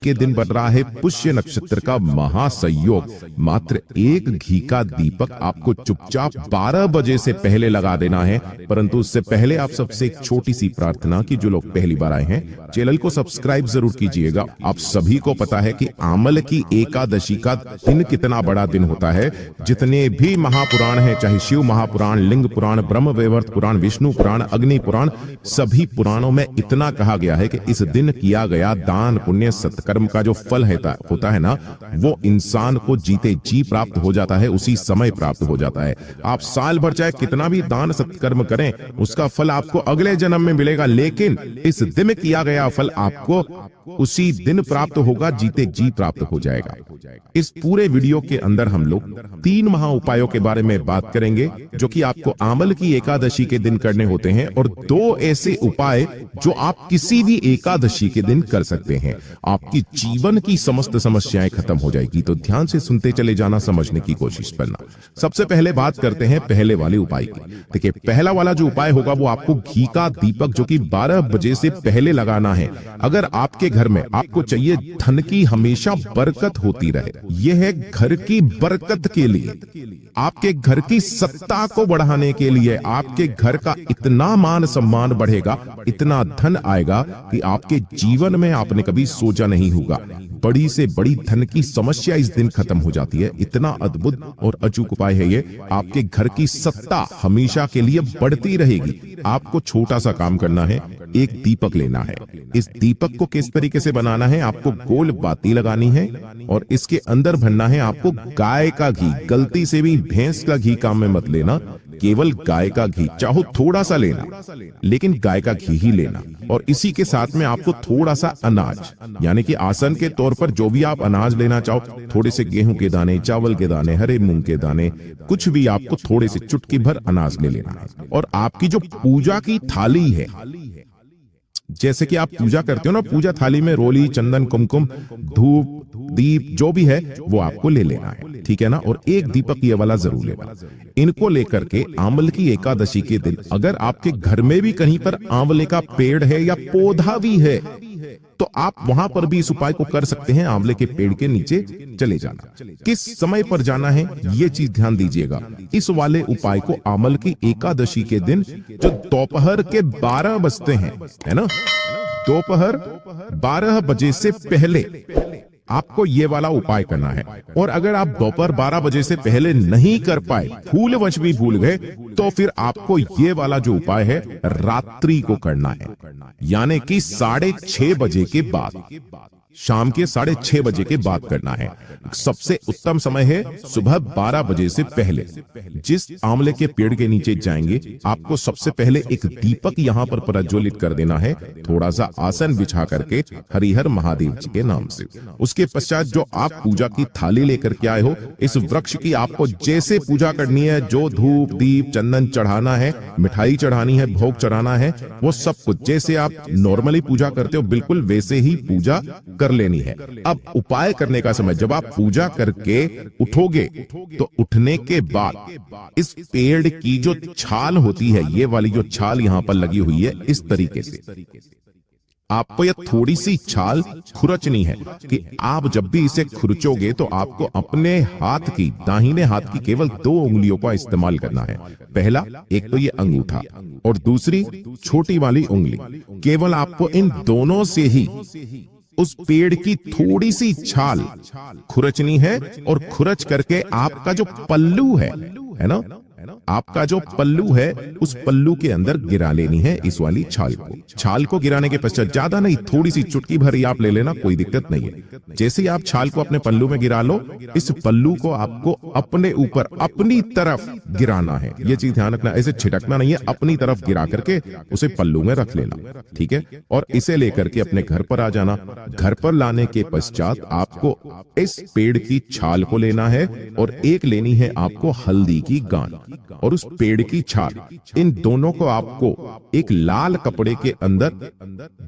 के दिन बन रहा है पुष्य नक्षत्र का महासंयोग। मात्र एक घी का दीपक आपको चुपचाप 12 बजे से पहले लगा देना है। परंतु उससे पहले आप सबसे एक छोटी सी प्रार्थना कि जो लोग पहली बार आए हैं चैनल को सब्सक्राइब जरूर कीजिएगा। आप सभी को पता है कि आमल की एकादशी का दिन कितना बड़ा दिन होता है। जितने भी महापुराण हैं, चाहे शिव महापुराण, लिंग पुराण, ब्रह्म वैवर्त पुराण, विष्णु पुराण, अग्नि पुराण, सभी पुराणों में इतना कहा गया है कि इस दिन किया गया दान पुण्य सत्कर्म का जो फल होता है ना, वो इंसान को जीते जी प्राप्त हो जाता है, उसी समय प्राप्त हो जाता है। आप साल भर चाहे कितना भी दान सत्कर्म करें, उसका फल आपको अगले जन्म में मिलेगा, लेकिन इस दिन किया गया फल आपको उसी दिन प्राप्त होगा, जीते जी प्राप्त हो जाएगा। इस पूरे वीडियो के अंदर हम लोग 3 महा उपायों के बारे में बात करेंगे जो कि आपको आमल की एकादशी के दिन करने होते हैं, और 2 ऐसे उपाय जो आप किसी भी एकादशी के दिन कर सकते हैं। आपकी जीवन की समस्त समस्याएं खत्म हो जाएगी। तो ध्यान से सुनते चले जाना, समझने की कोशिश करना। सबसे पहले बात करते हैं पहले वाले उपाय की। देखिए, पहला वाला जो उपाय होगा वो आपको घी का दीपक जो कि 12 बजे से पहले लगाना है। अगर आपके घर में आपको चाहिए धन की हमेशा बरकत होती रहे, यह है घर की बरकत के लिए, आपके घर की सत्ता को बढ़ाने के लिए, आपके घर का इतना मान सम्मान बढ़ेगा, इतना धन आएगा कि आपके जीवन में आपने कभी सोचा नहीं होगा। बड़ी से बड़ी धन की समस्या इस दिन खत्म हो जाती है। इतना अद्भुत और अचूक उपाय है ये। आपके घर की सत्ता हमेशा के लिए बढ़ती रहेगी। आपको छोटा सा काम करना है, एक दीपक लेना है। इस दीपक को किस तरीके से बनाना है, आपको गोल बाती लगानी है और इसके अंदर भरना है आपको गाय का घी। गलती से भी भैंस का घी काम में मत लेना, केवल गाय का घी, चाहो थोड़ा सा लेना, लेकिन गाय का घी ही लेना। और इसी के साथ में आपको थोड़ा सा अनाज, यानी कि आसन के तौर पर जो भी आप अनाज लेना चाहो, थोड़े से गेहूं के दाने, चावल के दाने, हरे मूंग के दाने, कुछ भी आपको थोड़े से चुटकी भर अनाज ले लेना है। और आपकी जो पूजा की थाली है, जैसे कि आप पूजा करते हो ना, पूजा थाली में रोली, चंदन, कुमकुम, धूप, दीप जो भी है वो आपको ले लेना है, ठीक है ना। और एक दीपक ये वाला जरूर लेना। इनको लेकर के आंवल की एकादशी के दिन, अगर आपके घर में भी कहीं पर आंवले का पेड़ है या पौधा भी है, तो आप वहां पर भी इस उपाय को कर सकते हैं। आंवले के पेड़ के नीचे चले जाना। किस समय पर जाना है ये चीज ध्यान दीजिएगा। इस वाले उपाय को आंवल की एकादशी के दिन जो दोपहर के 12 बजते हैं, है ना, दोपहर 12 बजे से पहले आपको ये वाला उपाय करना है। और अगर आप दोपहर 12 बजे से पहले नहीं कर पाए, भूलवश भी भूल गए, तो फिर आपको ये वाला जो उपाय है रात्रि को करना है, यानी कि 6:30 बजे के बाद, शाम के 6:30 बजे के बाद करना है। सबसे उत्तम समय है सुबह 12 बजे से पहले। जिस आंवले के पेड़ के नीचे जाएंगे, आपको सबसे पहले एक दीपक यहां पर प्रज्वलित कर देना है, थोड़ा सा आसन बिछा करके हरिहर महादेव जी के नाम से। उसके पश्चात जो आप पूजा की थाली लेकर के आए हो, इस वृक्ष की आपको जैसे पूजा करनी है, जो धूप दीप चंदन चढ़ाना है, मिठाई चढ़ानी है, भोग चढ़ाना है, वो सब कुछ जैसे आप नॉर्मली पूजा करते हो बिल्कुल वैसे ही पूजा कर लेनी है। अब उपाय करने का समय, जब आप पूजा करके उठोगे तो उठने के बाद इस पेड़ की जो छाल होती है, ये वाली जो छाल यहां पर लगी हुई है, इस तरीके से आपको यह थोड़ी सी छाल खुरचनी है कि आप जब भी इसे खुरचोगे तो आपको अपने हाथ की, दाहिने हाथ की केवल 2 उंगलियों का इस्तेमाल करना है। पहला, एक तो ये अंगूठा और दूसरी छोटी वाली उंगली। केवल आपको इन दोनों से ही उस पेड़ की थोड़ी सी छाल खुरचनी है और खुरच करके आपका जो पल्लू है ना, आपका जो पल्लू है उस पल्लू के अंदर गिरा लेनी है इस वाली छाल को। छाल को गिराने के पश्चात, ज्यादा नहीं, थोड़ी सी चुटकी भर ही आप ले लेना, कोई दिक्कत नहीं है। जैसे ही आप छाल को अपने पल्लू में गिरा लो, इस पल्लू को आपको अपने ऊपर अपनी तरफ गिराना है। ये चीज ध्यान रखना, ऐसे छिटकना नहीं है, अपनी तरफ गिरा करके उसे पल्लू में रख लेना, ठीक है। और इसे लेकर के अपने घर पर आ जाना। घर पर लाने के पश्चात आपको इस पेड़ की छाल को लेना है और एक लेनी है आपको हल्दी की गांठ और उस पेड़ की छाल। इन दोनों को आपको एक लाल कपड़े के अंदर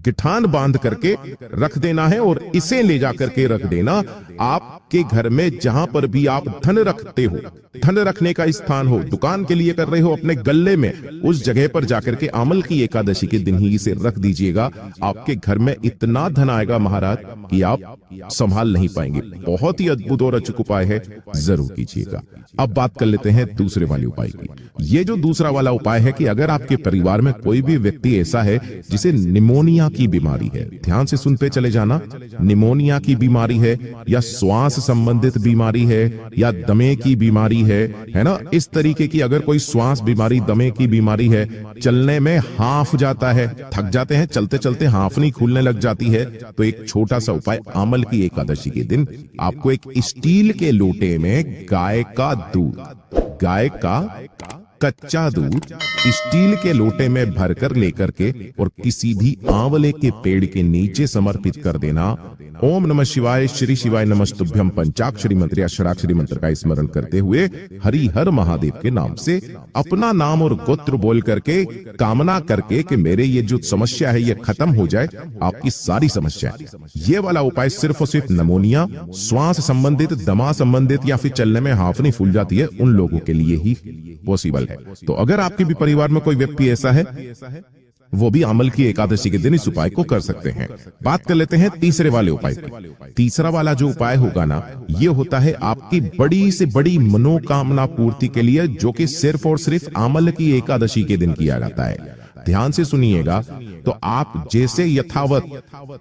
गिठान बांध करके रख देना है और इसे ले जाकर के रख देना आपके घर में जहां पर भी आप धन रखते हो, धन रखने का स्थान हो, दुकान के लिए कर रहे हो अपने गल्ले में, उस जगह पर जाकर के अमल की एकादशी के दिन ही इसे रख दीजिएगा। आपके घर में इतना धन आएगा महाराज कि आप संभाल नहीं पाएंगे। बहुत ही अद्भुत और अचूक उपाय है, जरूर कीजिएगा। अब बात कर लेते हैं दूसरे वाले उपाय की। ये जो दूसरा वाला उपाय है कि अगर आपके परिवार में कोई भी व्यक्ति ऐसा है जिसे निमोनिया की बीमारी है, ध्यान से सुनते चले जाना, निमोनिया की बीमारी है या श्वास संबंधित बीमारी है या दमे की बीमारी है ना, इस तरीके की अगर कोई श्वास बीमारी, दमे की बीमारी है, चलने में हांफ जाता है, थक जाते हैं, चलते चलते हांफनी खुलने लग जाती है, तो एक छोटा सा उपाय, अमल की एकादशी के दिन आपको एक स्टील के लोटे में गाय का दूध, गाय का कच्चा दूध स्टील के लोटे में भरकर लेकर के और किसी भी आंवले के पेड़ के नीचे समर्पित कर देना। ओम नमः शिवाय, श्री शिवाय नमस्तुभ्यम पंचाक्षरी मंत्र या षडाक्षरी मंत्र का स्मरण करते हुए हरि हर महादेव के नाम से अपना नाम और गोत्र बोल करके कामना करके कि मेरे ये जो समस्या है ये खत्म हो जाए, आपकी सारी समस्या। ये वाला उपाय सिर्फ और सिर्फ निमोनिया, श्वास संबंधित, दमा संबंधित या फिर चलने में हांफनी फूल जाती है, उन लोगों के लिए ही पॉसिबल है। तो अगर आपके भी परिवार में कोई व्यक्ति ऐसा है, वो भी अमल की एकादशी के दिन इस उपाय को कर सकते हैं। बात कर लेते हैं तीसरे वाले उपाय की। तीसरा वाला जो उपाय होगा ना, ये होता है आपकी बड़ी से बड़ी मनोकामना पूर्ति के लिए, जो कि सिर्फ और सिर्फ अमल की एकादशी के दिन किया जाता है। ध्यान से सुनिएगा। तो आप जैसे यथावत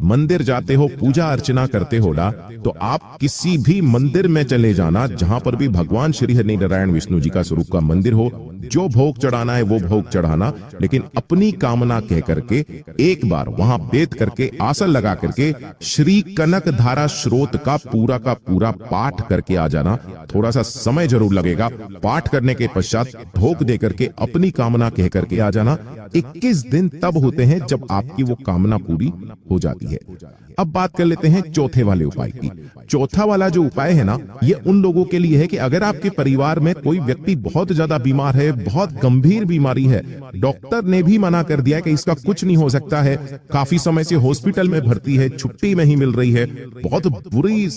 मंदिर जाते हो, पूजा अर्चना करते हो ना, तो आप किसी भी मंदिर में चले जाना जहां पर भी भगवान श्री हरि नारायण विष्णु जी का स्वरूप का मंदिर हो, जो भोग चढ़ाना है वो भोग चढ़ाना, लेकिन अपनी कामना कह करके एक बार वहां बैठ करके आसन लगा करके श्री कनक धारा स्रोत का पूरा पाठ करके आ जाना। थोड़ा सा समय जरूर लगेगा, पाठ करने के पश्चात भोग दे करके अपनी कामना कह करके आ जाना। 21 दिन तब होते हैं जब आपकी वो कामना पूरी हो जाती है। अब बात कर लेते हैं चौथे वाले उपाय की। चौथा वाला जो उपाय है ना, ये उन लोगों के लिए है कि अगर आपके परिवार में कोई व्यक्ति बहुत ज्यादा बीमार है, बहुत गंभीर बीमारी है, डॉक्टर ने भी मना कर दिया है कि इसका कुछ नहीं हो सकता है, काफी समय से हॉस्पिटल में भर्ती है, छुट्टी नहीं मिल रही है, बहुत बुरी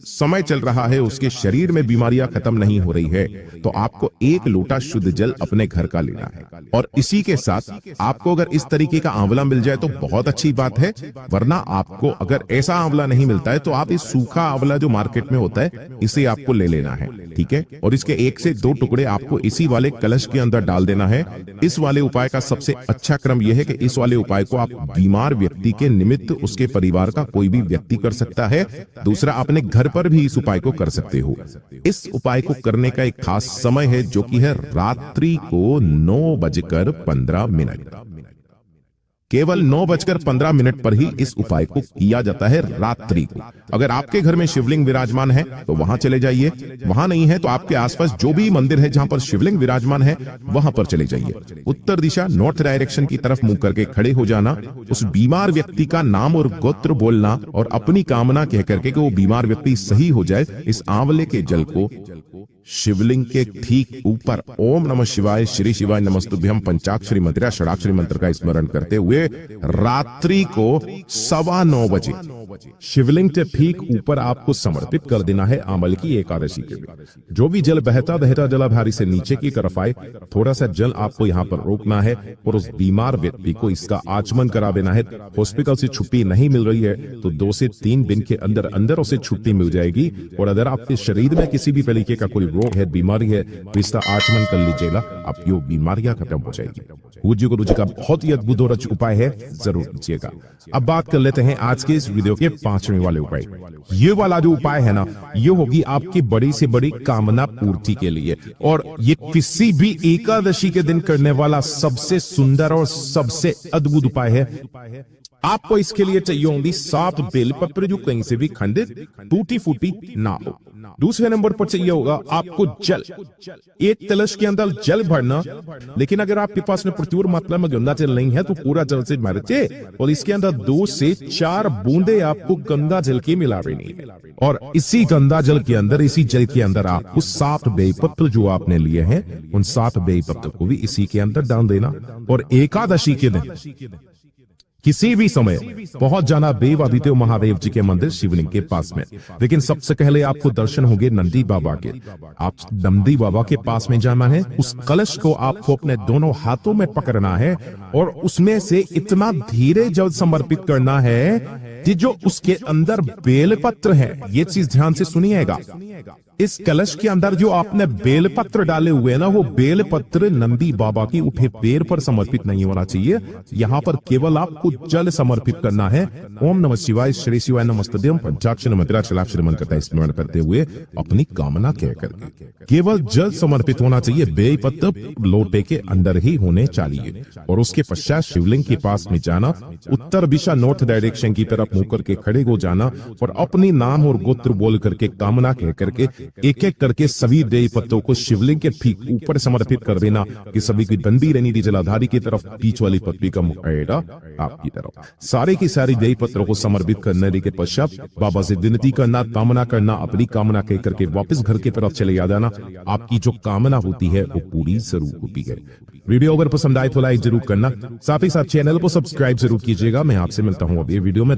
समय चल रहा है, उसके शरीर में बीमारियां खत्म नहीं हो रही है, तो आपको एक लोटा शुद्ध जल अपने घर का लेना है। और इसी के साथ आपको अगर इस तरीके का आंवला मिल जाए तो बहुत अच्छी बात है, वरना आपको अगर ऐसा आंवला नहीं मिलता है तो आप इस सूखा आंवला जो मार्केट में होता है, इसे आपको ले लेना है, ठीक है। और इसके 1 से 2 टुकड़े आपको इसी वाले कलश के अंदर डाल देना है। इस वाले उपाय का सबसे अच्छा क्रम यह है कि इस वाले उपाय को आप बीमार व्यक्ति के निमित्त उसके परिवार का कोई भी व्यक्ति कर सकता है। दूसरा, अपने घर पर भी इस उपाय को कर सकते हो। इस उपाय को करने का एक खास समय है, जो कि है रात्रि को 9:15। केवल 9:15 पर ही इस उपाय को किया जाता है रात्रि को। अगर आपके घर में शिवलिंग विराजमान है तो वहां चले जाइए, वहां नहीं है तो आपके आसपास जो भी मंदिर है जहां पर शिवलिंग विराजमान है वहां पर चले जाइए। उत्तर दिशा, नॉर्थ डायरेक्शन की तरफ मुंह करके खड़े हो जाना, उस बीमार व्यक्ति का नाम और गोत्र बोलना और अपनी कामना कह करके कि वो बीमार व्यक्ति सही हो जाए। इस आंवले के जल को शिवलिंग के ठीक ऊपर ओम नमः शिवाय, श्री शिवाय नमस्तुभ्यम पंचाक्षरी मंत्र या षडाक्षरी मंत्र का स्मरण करते हुए रात्रि को 9:15 बजे शिवलिंग के ठीक ऊपर आपको समर्पित कर देना है अमल की एकादशी के लिए। जो भी जल बहता बहता जलाधारी से नीचे की तरफ आए, थोड़ा सा जल आपको यहाँ पर रोकना है और उस बीमार व्यक्ति को इसका आचमन करा देना है। हॉस्पिटल से छुट्टी नहीं मिल रही है तो 2 से 3 दिन के अंदर अंदर उसे छुट्टी मिल जाएगी। और अगर आपके शरीर में किसी भी तरीके का कोई रोग है, बीमारी है, तो इसका आचमन कर लीजिएगा, आपकी वो बीमारियां खत्म हो जाएगी। पूज्य गुरु जी का बहुत ही अद्भुत और अच्छा उपाय है, जरूर कीजिएगा। अब बात कर लेते हैं आज के इस वीडियो के 5वें वाले उपाय। ये वाला जो उपाय है ना, ये होगी आपकी बड़ी से बड़ी कामना पूर्ति के लिए, और ये किसी भी एकादशी के दिन करने वाला सबसे सुंदर और सबसे अद्भुत उपाय है। आपको इसके लिए चाहिए होंगी 7 बेलपत्र जो कहीं से भी खंडित, टूटी फूटी ना हो। दूसरे नंबर पर चाहिए होगा आपको जल, एक कलश के अंदर जल भरना। लेकिन अगर आपके पास में प्रचुर मात्रा में गंगा जल नहीं है तो पूरा जल से भरचे और इसके अंदर 2 से 4 बूंदे आपको गंगा जल की मिला देनी है। और इसी गंगा जल के अंदर, इसी जल के अंदर आपको 7 बेलपत्र जो आपने लिए हैं, उन 7 बेलपत्र को भी इसी के अंदर डाल देना। और एकादशी के दिन किसी भी समय पहुंच जाना देव आदित्य महादेव जी के मंदिर शिवलिंग के पास में। लेकिन सबसे पहले आपको दर्शन होंगे नंदी बाबा के। आप नंदी बाबा के पास में जाना है, उस कलश को आपको अपने दोनों हाथों में पकड़ना है और उसमें से इतना धीरे जल समर्पित करना है कि जो उसके अंदर बेलपत्र है, ये चीज ध्यान से सुनिएगा। इस कलश के अंदर जो आपने बेलपत्र डाले हुए हैं ना, वो बेलपत्र नंदी बाबा की उठे पैर पर समर्पित नहीं होना चाहिए। यहाँ पर केवल आपको जल समर्पित करना है। ओम नमः शिवाय, श्री शिवाय नमस्तुभ्यं, पंचाक्षर मंत्राक्षर मंत्र का स्मरण करते हुए अपनी कामना कह करके केवल जल समर्पित होना चाहिए। बेलपत्र लोटे के अंदर ही होने चाहिए। और उसके पश्चात शिवलिंग के पास में जाना, उत्तर दिशा नॉर्थ डायरेक्शन की तरफ मुंह करके खड़े हो जाना और अपनी नाम और गोत्र बोल करके कामना कह करके एक एक करके सभी देवी पत्तों को शिवलिंग के ठीक ऊपर समर्पित कर देना कि सभी की दंडी रहनी जलाधारी की तरफ, बीच वाली पत्नी का मुख आएगा आपकी तरफ। सारे की सारी देवी पत्रों को समर्पित करने के पश्चात बाबा से विनती करना, कामना करना, अपनी कामना कह करके वापस घर की तरफ चले आ जाना। आपकी जो कामना होती है वो पूरी जरूर होती है। वीडियो अगर पसंद आए तो लाइक जरूर करना, साथ ही साथ चैनल को सब्सक्राइब जरूर कीजिएगा। मैं आपसे मिलता हूँ अभी वीडियो में।